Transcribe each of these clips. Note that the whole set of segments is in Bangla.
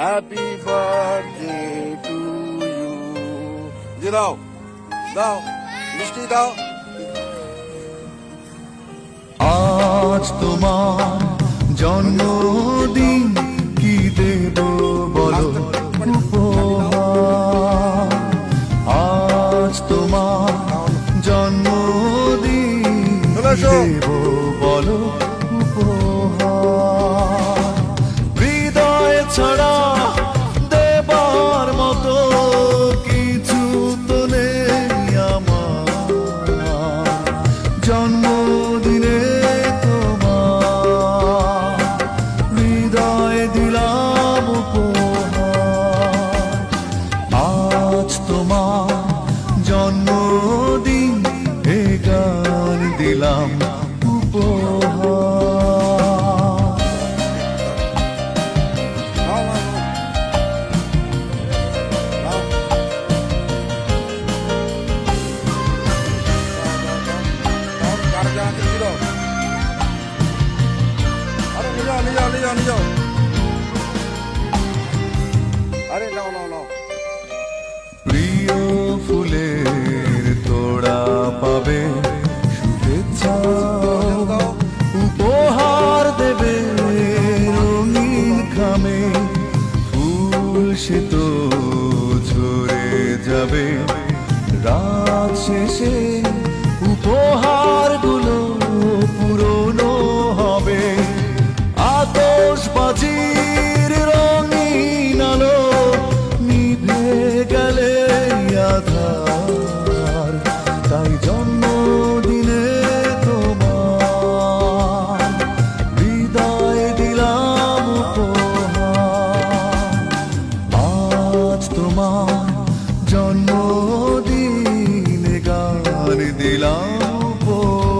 Happy birthday to you. যে দাও দাও মিষ্টি দাও। আজ তোমার জন্মদিন, কি দেব বলো উপহার। আজ তোমার জন্মদিন, কি দেব বলো উপহার। হৃদয় ছাড়া দেবার মতো কিছু তো নেই আমার। জন্মদিনে তোমার হৃদয় দিলাম উপহার। আজ তোমার জন্মদিন, এ গান দিলাম উপহার। আরে নাও নাও নাও। প্রিয় ফুলের তোড়া পাবে, শুভেচ্ছা উপহার দেবে রঙিন খামে। ফুল সে তো ঝরে যাবে, রাত শেষে উপহারগুলো পুরনো হবে। আতশবাজির রঙিন আলো নিভে গেলে আধার। তাই জন্মদিনে তোমার হৃদয় দিলাম উপহার। আজ তোমার জন্মদিন, গান দিলাম উপহার।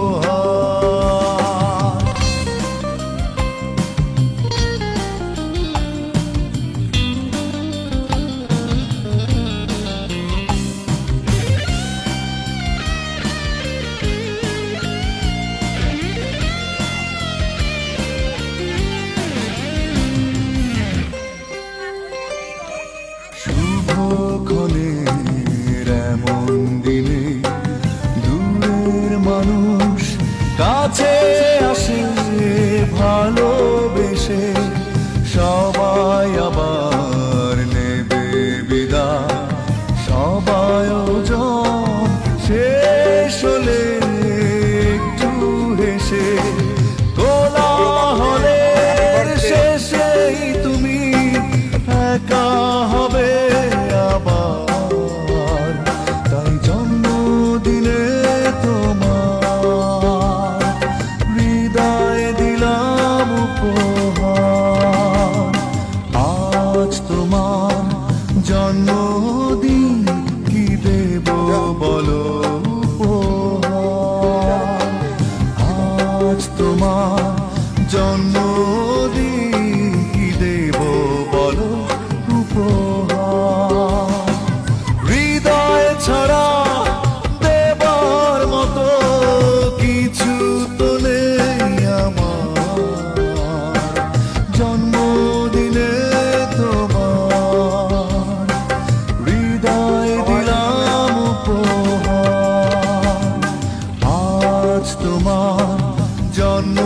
শুভক্ষণের এমন দিনে দূরের মানুষ কাছে আসে ভালোবেসে। সবাই আবার নেবে বিদায়, সবাই আয়োজন শেষ হলে একটু হেসে। কোলাহলের শেষেই তুমি একা হবে আবার। তাই জন্মদিনে তোমার হৃদয় দিলাম উপহার। আজ তোমার জন্মদিন, কি দেব বলো উপহার। আজ তোমার জন্মদিন, কি দেব বলো উপহার। হৃদয় ছাড়া দেবার মতো কিছু তো নেই আমার। জন্মদিনে তোমার হৃদয় দিলাম উপহার। আজ তোমার জন্ম